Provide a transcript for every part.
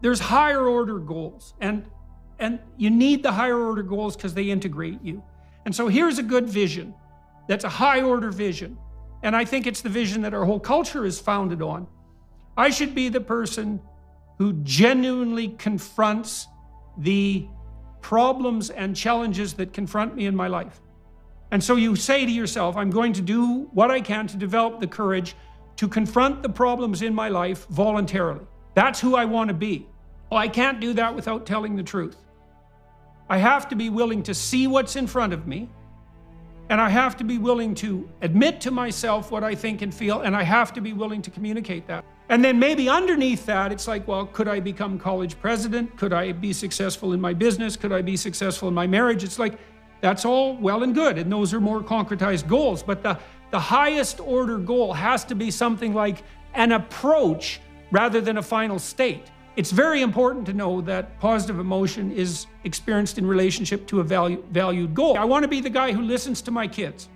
there's higher order goals, and you need the higher order goals because they integrate you. And so here's a good vision that's a high order vision. And I think it's the vision that our whole culture is founded on. I should be the person who genuinely confronts the problems and challenges that confront me in my life. And so you say to yourself, I'm going to do what I can to develop the courage to confront the problems in my life voluntarily. That's who I want to be. Well, I can't do that without telling the truth. I have to be willing to see what's in front of me, and I have to be willing to admit to myself what I think and feel, and I have to be willing to communicate that. And then maybe underneath that, it's like, well, could I become college president? Could I be successful in my business? Could I be successful in my marriage? It's like, that's all well and good, and those are more concretized goals. But the highest order goal has to be something like an approach rather than a final state. It's very important to know that positive emotion is experienced in relationship to a valued goal. I want to be the guy who listens to my kids.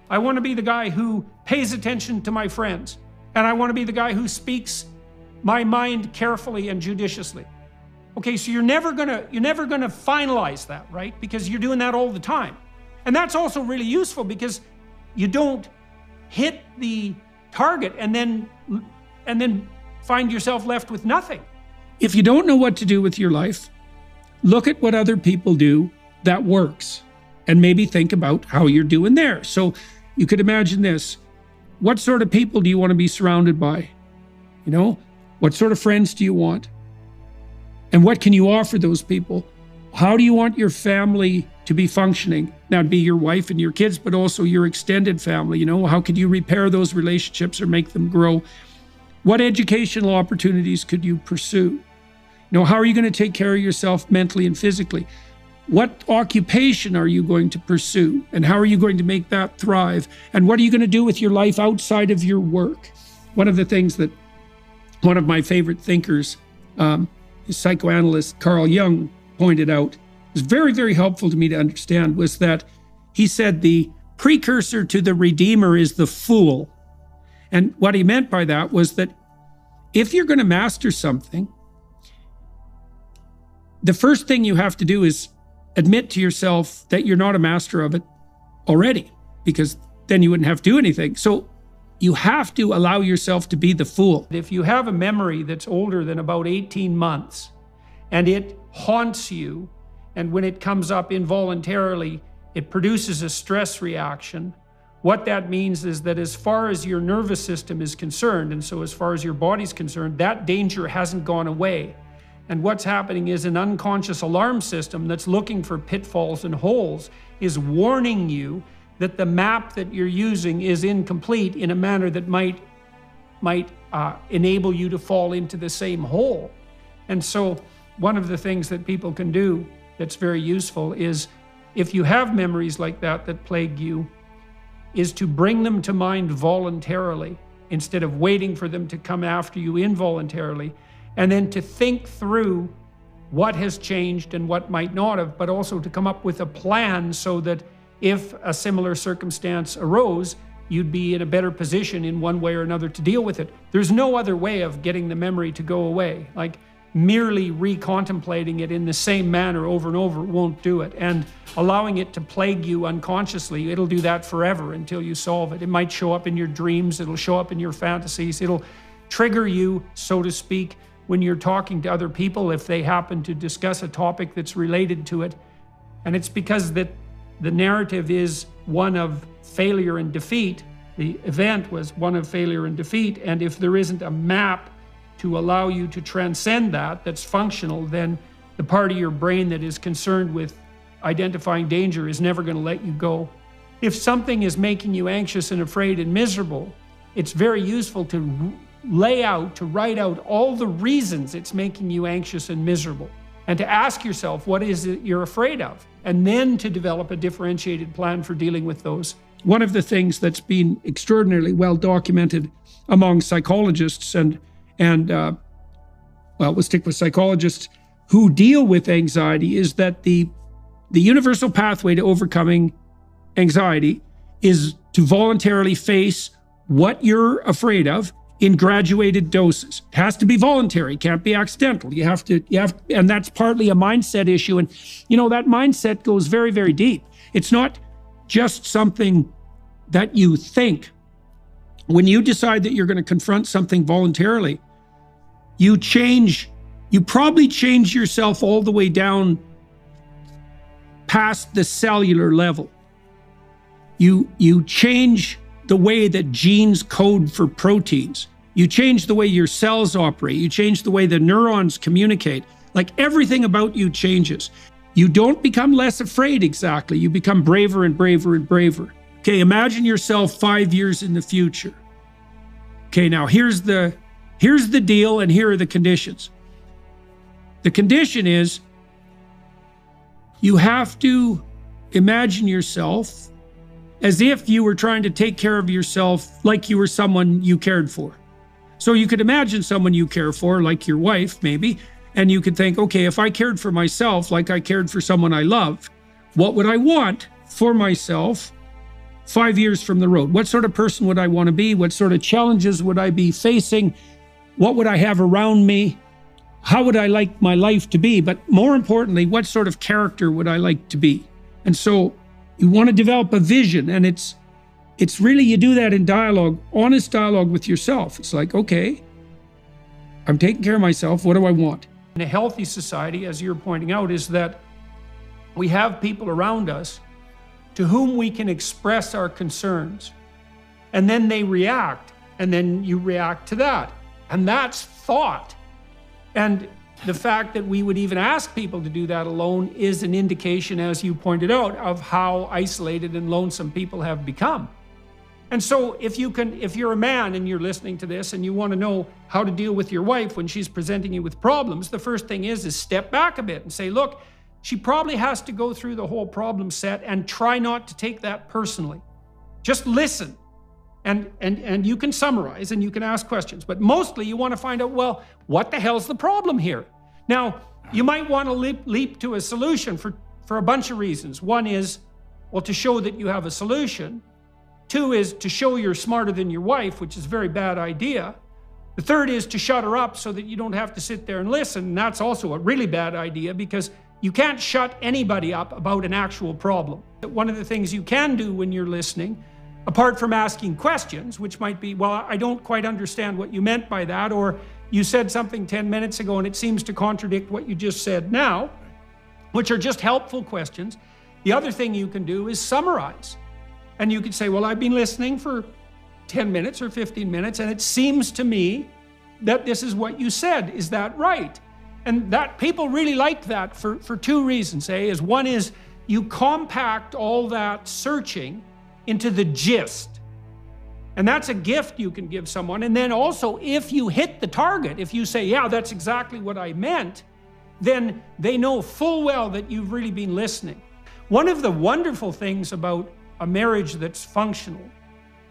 I want to be the guy who pays attention to my friends. And I want to be the guy who speaks my mind carefully and judiciously. Okay, so you're never gonna finalize that, right? Because you're doing that all the time. And that's also really useful because you don't hit the target and then find yourself left with nothing. If you don't know what to do with your life, look at what other people do that works and maybe think about how you're doing there. So you could imagine this. What sort of people do you want to be surrounded by? You know, what sort of friends do you want? And what can you offer those people? How do you want your family to be functioning? Now, it'd be your wife and your kids, but also your extended family. You know, how could you repair those relationships or make them grow? What educational opportunities could you pursue? You know, how are you going to take care of yourself mentally and physically? What occupation are you going to pursue? And how are you going to make that thrive? And what are you going to do with your life outside of your work? One of the things that one of my favorite thinkers, psychoanalyst Carl Jung, pointed out, was very, very helpful to me to understand, was that he said the precursor to the redeemer is the fool. And what he meant by that was that if you're going to master something, the first thing you have to do is admit to yourself that you're not a master of it already, because then you wouldn't have to do anything. So you have to allow yourself to be the fool. If you have a memory that's older than about 18 months and it haunts you, and when it comes up involuntarily, it produces a stress reaction, what that means is that as far as your nervous system is concerned, and so as far as your body's concerned, that danger hasn't gone away. And what's happening is an unconscious alarm system that's looking for pitfalls and holes is warning you that the map that you're using is incomplete in a manner that might enable you to fall into the same hole. And so one of the things that people can do that's very useful is, if you have memories like that plague you, is to bring them to mind voluntarily instead of waiting for them to come after you involuntarily, and then to think through what has changed and what might not have, but also to come up with a plan so that if a similar circumstance arose, you'd be in a better position in one way or another to deal with it. There's no other way of getting the memory to go away. Like merely recontemplating it in the same manner over and over won't do it. And allowing it to plague you unconsciously, it'll do that forever until you solve it. It might show up in your dreams, it'll show up in your fantasies, it'll trigger you, so to speak, when you're talking to other people if they happen to discuss a topic that's related to it. And it's because that the narrative is one of failure and defeat. The event was one of failure and defeat, and if there isn't a map to allow you to transcend that, that's functional, then the part of your brain that is concerned with identifying danger is never going to let you go. If something is making you anxious and afraid and miserable, it's very useful to write out all the reasons it's making you anxious and miserable, and to ask yourself, what is it you're afraid of? And then to develop a differentiated plan for dealing with those. One of the things that's been extraordinarily well documented among psychologists and we'll stick with psychologists who deal with anxiety is that the universal pathway to overcoming anxiety is to voluntarily face what you're afraid of in graduated doses. It has to be voluntary, can't be accidental. You have to, and that's partly a mindset issue. And you know, that mindset goes very, very deep. It's not just something that you think. When you decide that you're going to confront something voluntarily, you probably change yourself all the way down past the cellular level. You change the way that genes code for proteins. You change the way your cells operate. You change the way the neurons communicate. Like everything about you changes. You don't become less afraid exactly. You become braver and braver and braver. Okay, imagine yourself 5 years in the future. Okay, now here's the deal and here are the conditions. The condition is you have to imagine yourself as if you were trying to take care of yourself like you were someone you cared for. So you could imagine someone you care for, like your wife maybe, and you could think, okay, if I cared for myself like I cared for someone I loved, what would I want for myself 5 years from the road? What sort of person would I want to be? What sort of challenges would I be facing? What would I have around me? How would I like my life to be? But more importantly, what sort of character would I like to be? And so you want to develop a vision, and it's really, you do that in dialogue, honest dialogue with yourself. It's like, okay, I'm taking care of myself. What do I want? In a healthy society, as you're pointing out, is that we have people around us to whom we can express our concerns, and then they react, and then you react to that. And that's thought. And the fact that we would even ask people to do that alone is an indication, as you pointed out, of how isolated and lonesome people have become. And so if you're a man and you're listening to this and you want to know how to deal with your wife when she's presenting you with problems, the first thing is step back a bit and say, look, she probably has to go through the whole problem set, and try not to take that personally. Just listen. And you can summarize and you can ask questions, but mostly you want to find out, well, what the hell's the problem here? Now, you might want to leap to a solution for a bunch of reasons. One is, well, to show that you have a solution. Two is to show you're smarter than your wife, which is a very bad idea. The third is to shut her up so that you don't have to sit there and listen. And that's also a really bad idea, because you can't shut anybody up about an actual problem. One of the things you can do when you're listening, apart from asking questions, which might be, well, I don't quite understand what you meant by that, or you said something 10 minutes ago and it seems to contradict what you just said now, which are just helpful questions. The other thing you can do is summarize. And you could say, well, I've been listening for 10 minutes or 15 minutes, and it seems to me that this is what you said. Is that right? And that people really like that for two reasons. One is you compact all that searching into the gist. And that's a gift you can give someone. And then also, if you hit the target, if you say, yeah, that's exactly what I meant, then they know full well that you've really been listening. One of the wonderful things about a marriage that's functional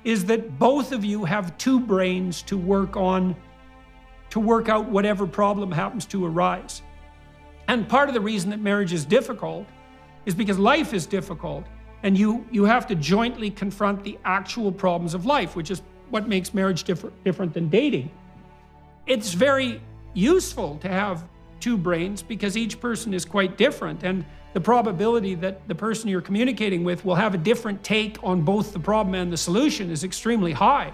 is that both of you have two brains to work out whatever problem happens to arise. And part of the reason that marriage is difficult is because life is difficult. And you have to jointly confront the actual problems of life, which is what makes marriage different than dating. It's very useful to have two brains because each person is quite different, and the probability that the person you're communicating with will have a different take on both the problem and the solution is extremely high.